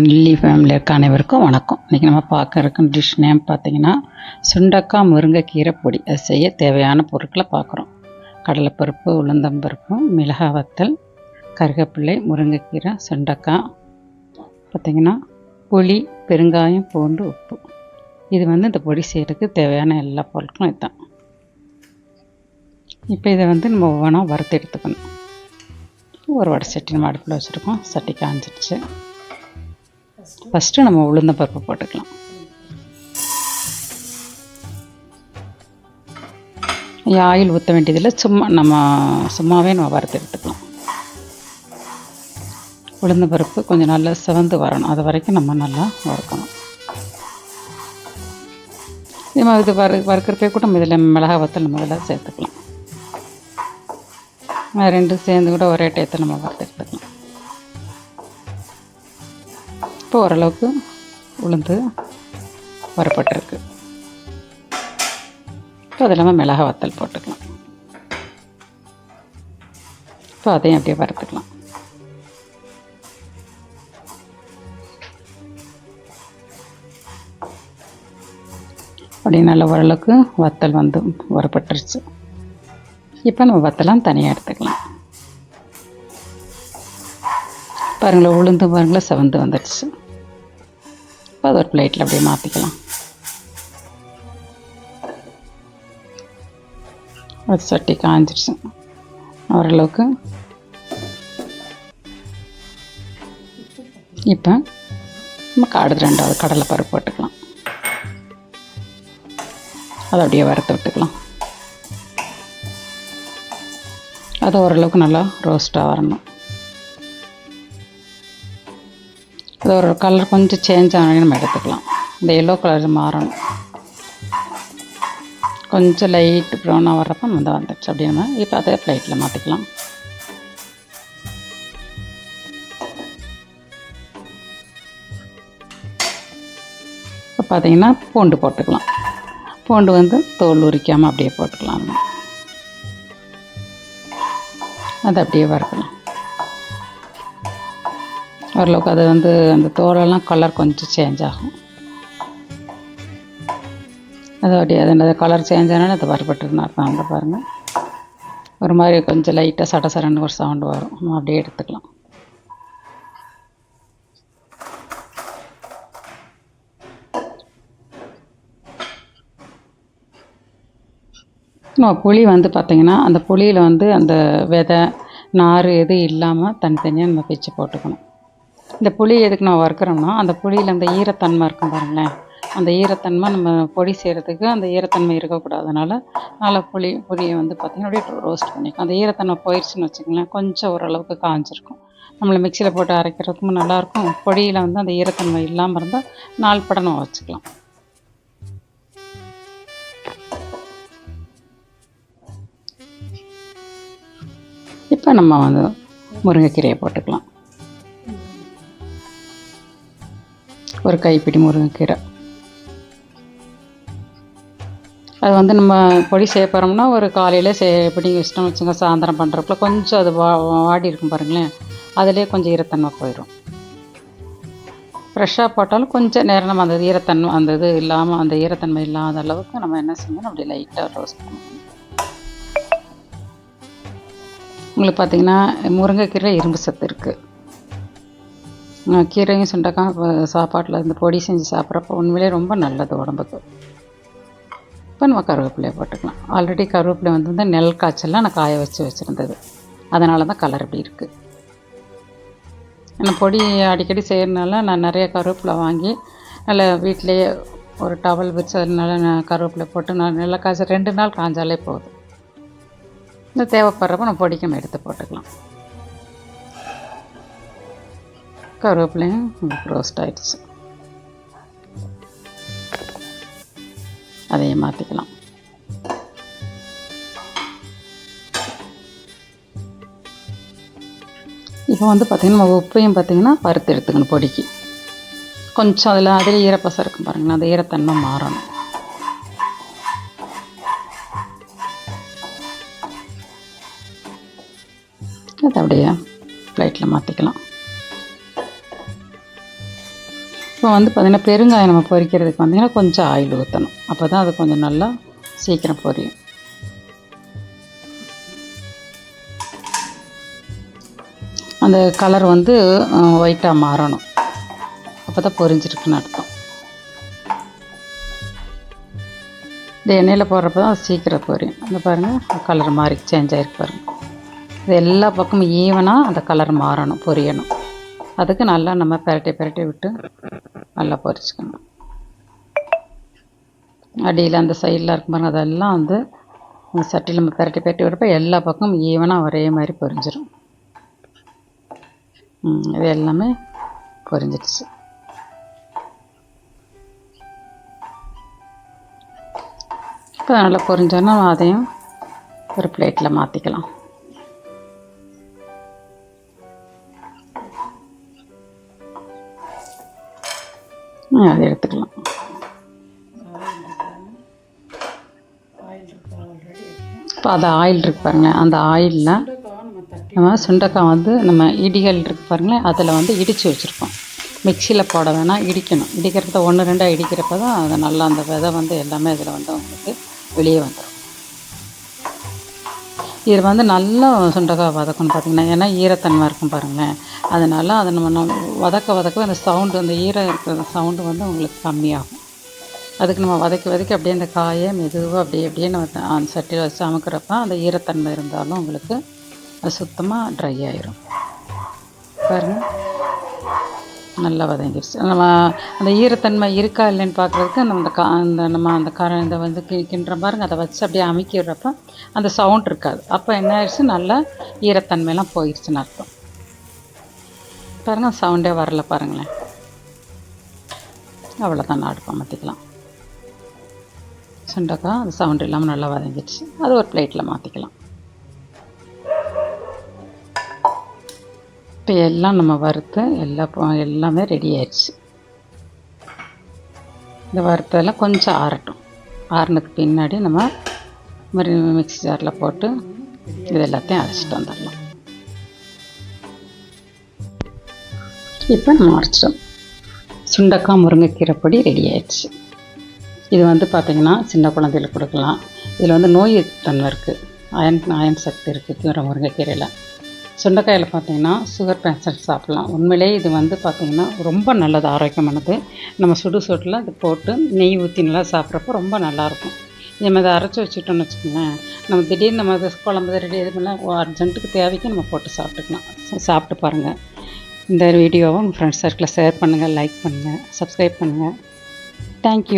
Lily family இருக்க அனைவருக்கும் வணக்கம். இன்றைக்கி நம்ம பார்க்க இருக்க டிஷ் நேம் பார்த்திங்கன்னா சுண்டக்காய் முருங்கைக்கீரை பொடி. அது செய்ய தேவையான பொருட்களை பார்க்குறோம். கடலைப்பருப்பு, உளுந்தம்பருப்பு, மிளகாய் வத்தல், கருவேப்பிலை, முருங்கைக்கீரை, சுண்டக்காய், பார்த்திங்கன்னா புளி, பெருங்காயம், பூண்டு, உப்பு. இது இந்த பொடி செய்கிறதுக்கு தேவையான எல்லா பொருட்களும் இதுதான். இப்போ இதை நம்ம ஒவ்வொன்றா வறுத்து எடுத்துக்கணும். ஒரு வடை சட்டி நம்ம அடுப்பில் வச்சுருக்கோம். சட்டி காஞ்சிடுச்சு. ஃபஸ்ட்டு நம்ம உளுந்தம்பருப்பு போட்டுக்கலாம். ஆயில் ஊற்ற வேண்டியதில்லை, சும்மாவே நம்ம வறுத்து எடுத்துக்கலாம். உளுந்தம்பருப்பு கொஞ்சம் நல்லா சிவந்து வரணும், அது வரைக்கும் நம்ம நல்லா வறுக்கணும். இது வறுக்கிறப்பே கூட நம்ம இதில் மிளகாய் வத்தல் நம்ம இதில் சேர்த்துக்கலாம். ரெண்டும் சேர்ந்து கூட ஒரே டயத்தை நம்ம வறுத்து எடுத்துக்கலாம். இப்போ ஓரளவுக்கு உளுந்து வறுப்பட்டிருக்கு. இப்போ அது இல்லாமல் மிளகாய் வத்தல் போட்டுக்கலாம். இப்போ அதையும் அப்படியே வறுத்துக்கலாம். அப்படியே நல்ல ஓரளவுக்கு வத்தல் வறுப்பட்டுருச்சு. இப்போ நம்ம வத்தலாம் தனியாக எடுத்துக்கலாம். பாருங்களேன், உளுந்து பாருங்களேன் செவந்து வந்துடுச்சு. இப்போ அது ஒரு பிளேட்டில் அப்படியே மாற்றிக்கலாம். அது சட்டி காஞ்சிடுச்சு ஓரளவுக்கு. இப்போ நமக்கு அடுத்து ரெண்டாவது கடலைப்பருப்பு போட்டுக்கலாம். அதை அப்படியே வறுத்து விட்டுக்கலாம். அது ஓரளவுக்கு நல்லா ரோஸ்ட்டாக வரணும். அது ஒரு கலர் கொஞ்சம் சேஞ்ச் ஆனோடனே நம்ம எடுத்துக்கலாம். இந்த எல்லோ கலர் மாறணும், கொஞ்சம் லைட் ப்ரௌனாக வர்றப்போ வந்துடுச்சு. அப்படின்னா இப்போ அதை பிளேட்டில் மாற்றிக்கலாம். இப்போ பார்த்திங்கன்னா பூண்டு போட்டுக்கலாம். பூண்டு தோல் உரிக்காமல் அப்படியே போட்டுக்கலாம். அதை அப்படியே வறுக்கலாம். ஓரளவுக்கு அது அந்த தோலெல்லாம் கலர் கொஞ்சம் சேஞ்ச் ஆகும். அது அப்படியே அது கலர் சேஞ்ச் ஆனால் அது வறுபட்டுருன்னு அர்த்தம். அந்த பாருங்கள், ஒரு மாதிரி கொஞ்சம் லைட்டாக சடசரன்னு ஒரு சவுண்டு வரும். நம்ம அப்படியே எடுத்துக்கலாம். நம்ம புளி பார்த்திங்கன்னா அந்த புளியில் அந்த விதை நார் எதுவும் இல்லாமல் தனித்தனியாக நம்ம பிச்சு போட்டுக்கணும். இந்த புளி எதுக்கு நம்ம வறுக்கிறோம்னா, அந்த புளியில் அந்த ஈரத்தன்மை இருக்கும் பாருங்களேன், அந்த ஈரத்தன்மை நம்ம பொடி செய்கிறதுக்கு அந்த ஈரத்தன்மை இருக்கக்கூடாது. அதனால் நல்லா புளியை பார்த்திங்கன்னா அப்படியே ரோஸ்ட் பண்ணிக்கும். அந்த ஈரத்தன்மை போயிடுச்சுன்னு வச்சுக்கோங்களேன், கொஞ்சம் ஓரளவுக்கு காஞ்சிருக்கும். நம்மளை மிக்சியில் போட்டு அரைக்கிறதுக்கும் நல்லாயிருக்கும். பொடியில் அந்த ஈரத்தன்மை இல்லாமல் இருந்தால் 4 படம் நம்ம வச்சுக்கலாம். இப்போ நம்ம முருங்கைக்கீரையை போட்டுக்கலாம். ஒரு கைப்பிடி முருங்கைக்கீரை. அது நம்ம பொடி செய்ய போகிறோம்னா ஒரு காலையில் பிடி வச்சிட்டோம் வச்சுங்க, சாயந்தரம் பண்ணுறப்பல கொஞ்சம் அது வாடி இருக்கும் பாருங்களேன், அதிலே கொஞ்சம் ஈரத்தன்மை போயிடும். ஃப்ரெஷ்ஷாக போட்டாலும் கொஞ்சம் நேரம் நம்ம அந்த ஈரத்தன்மை இது இல்லாமல் அந்த ஈரத்தன்மை இல்லாத அளவுக்கு நம்ம என்ன செய்யணும், அப்படி லைட்டாக ரோஸ்ட் பண்ணணும். உங்களுக்கு பார்த்திங்கன்னா முருங்கைக்கீரை இரும்பு சத்து இருக்குது. கீரையும் சுண்டக்காய் சாப்பாட்டில் இந்த பொடி செஞ்சு சாப்பிட்றப்போ உண்மையிலே ரொம்ப நல்லது உடம்புக்கு. இப்போ நம்ம கருவேப்பிலையை போட்டுக்கலாம். ஆல்ரெடி கருவேப்பிலை நெல் காய்ச்சல்லாம் நான் காய வச்சுருந்தது, அதனால தான் கலர் இப்படி இருக்குது. நான் பொடி அடிக்கடி செய்கிறதுனால நான் நிறைய கருவேப்பிலை வாங்கி நல்லா வீட்டிலையே ஒரு டவல் வச்சு அதனால நான் கருவேப்பிலை போட்டு நான் நல்லா காய்ச்சி 2 நாள் காய்ஞ்சாலே போதும். இந்த தேவைப்படுறப்ப நம்ம பொடிக்கம் எடுத்து போட்டுக்கலாம். கருவேப்பிலையும் ரோஸ்ட் ஆகிடுச்சு. அதையும் மாற்றிக்கலாம். இப்போ பார்த்திங்கன்னா நம்ம உப்பையும் பார்த்திங்கன்னா வறுத்து எடுத்துக்கணும் பொடிக்கு. கொஞ்சம் அதில் ஈரப்பசம் இருக்கும் பாருங்களேன், அந்த ஈரத்தன்மை மாறணும். அதை அப்படியே பிளேட்டில் மாற்றிக்கலாம். இப்போ வந்து பார்த்திங்கன்னா பெருங்காயம் நம்ம பொரிக்கிறதுக்கு பார்த்திங்கன்னா கொஞ்சம் ஆயில் ஊற்றணும். அப்போ தான் அது கொஞ்சம் நல்லா சீக்கிரம் பொரியும். அந்த கலர் வந்து ஒயிட்டாக மாறணும். அப்போ தான் பொரிஞ்சிருக்குன்னு அர்த்தம். இந்த எண்ணெயில் போடுறப்ப தான் அது சீக்கிரம் பொரியும். அந்த பாருங்கள் கலர் மாறி சேஞ்ச் ஆகிருக்கு பாருங்கள். இது எல்லா பக்கமும் ஈவனாக அந்த கலர் மாறணும், பொரியணும். அதுக்கு நல்லா நம்ம பெரட்டி விட்டு நல்லா பொரிச்சுக்கணும். அடியில் அந்த சைடில் இருக்கும் பாருங்கள், அதெல்லாம் வந்து அந்த சட்டியில் நம்ம பெரட்டி விடுறப்ப எல்லா பக்கமும் ஈவனாக ஒரே மாதிரி பொரிஞ்சிடும். இது எல்லாமே பொரிஞ்சிடுச்சு. இப்போ நல்லா பொரிஞ்சோன்னா அதையும் ஒரு பிளேட்டில் மாற்றிக்கலாம். அதை எடுத்துக்கலாம். இப்போ அது ஆயில் இருக்கு பாருங்களேன், அந்த ஆயிலில் நம்ம சுண்டைக்காய் வந்து நம்ம இடிகள் இருக்கு பாருங்களேன், அதில் வந்து இடித்து வச்சுருக்கோம். மிக்சியில் போட வேணாம், இடிக்கணும். இடிக்கிறத 1-2 இடிக்கிறப்ப தான் அது நல்லா அந்த விதை வந்து எல்லாமே இதில் வந்து உங்களுக்கு வெளியே வந்துடும். இதில் வந்து நல்லா சுண்டைக்காய் வதக்கணும் பார்த்திங்கன்னா, ஏன்னா ஈரத்தன்மை இருக்கும் பாருங்களேன். அதனால் அதை நம்ம வதக்க அந்த சவுண்டு, அந்த ஈரம் இருக்கிற சவுண்டு வந்து உங்களுக்கு கம்மியாகும். அதுக்கு நம்ம வதக்கி அப்படியே அந்த காயை மெதுவாக அப்படியே நம்ம அந்த சட்டியில் வச்சு அமுக்கிறப்ப அந்த ஈரத்தன்மை இருந்தாலும் உங்களுக்கு அது சுத்தமாக ட்ரை ஆயிரும். பாருங்கள் நல்லா வதங்கிடுச்சு. நம்ம அந்த ஈரத்தன்மை இருக்கா இல்லைன்னு பார்க்குறதுக்கு அந்த வந்து கிண்டுற பாருங்கள், அதை வச்சு அப்படியே அமுக்கிடுறப்ப அந்த சவுண்ட் இருக்காது. அப்போ என்ன ஆயிடுச்சு, நல்லா ஈரத்தன்மையெல்லாம் போயிடுச்சுன்னு அர்த்தம். பாருங்கள் சவுண்டே வரல பாருங்களேன். அவ்வளோதான், அடுப்பை மாற்றிக்கலாம். சுண்டைக்காய் அது சவுண்ட் இல்லாமல் நல்லா வதங்கிடுச்சு. அது ஒரு பிளேட்டில் மாற்றிக்கலாம். இப்போ எல்லாம் நம்ம வறுத்து எல்லாமே ரெடி ஆயிடுச்சு. இந்த வறுத்ததெல்லாம் கொஞ்சம் ஆறட்டும். ஆறுனதுக்கு பின்னாடி நம்ம மிக்ஸி ஜாரில் போட்டு இது எல்லாத்தையும் அரைச்சிட்டு வந்துடலாம். இப்போ நம்ம அரைச்சிட்டோம். சுண்டைக்காய் முருங்கைக்கீரை பொடி ரெடி ஆயிடுச்சு. இது வந்து பார்த்திங்கன்னா சின்ன குழந்தைகளுக்கு கொடுக்கலாம். இதில் வந்து நோய் தன்மை இருக்குது, அயன் சக்தி இருக்குது முருங்கைக்கீரையில். சுண்டைக்காயில் பார்த்திங்கன்னா சுகர் பேஷண்ட் சாப்பிட்லாம். உண்மையிலே இது வந்து பார்த்திங்கன்னா ரொம்ப நல்லது, ஆரோக்கியமானது. நம்ம சுட்டில் இது போட்டு நெய் ஊற்றி நல்லா சாப்பிட்றப்போ ரொம்ப நல்லாயிருக்கும். இதே மாதிரி அரைச்சி வச்சுட்டோம்னு வச்சுக்கோங்களேன், நம்ம திடீர்னு நம்ம குழம்பு ரெடி இது பண்ணால் அர்ஜென்ட்டுக்கு தேவைக்கு நம்ம போட்டு சாப்பிட்டுக்கலாம். சாப்பிட்டு பாருங்கள். இந்த வீடியோவை உங்கள் ஃப்ரெண்ட்ஸ் சர்க்கிளில் ஷேர் பண்ணுங்கள், லைக் பண்ணுங்கள், சப்ஸ்கிரைப் பண்ணுங்கள். தேங்க்யூ.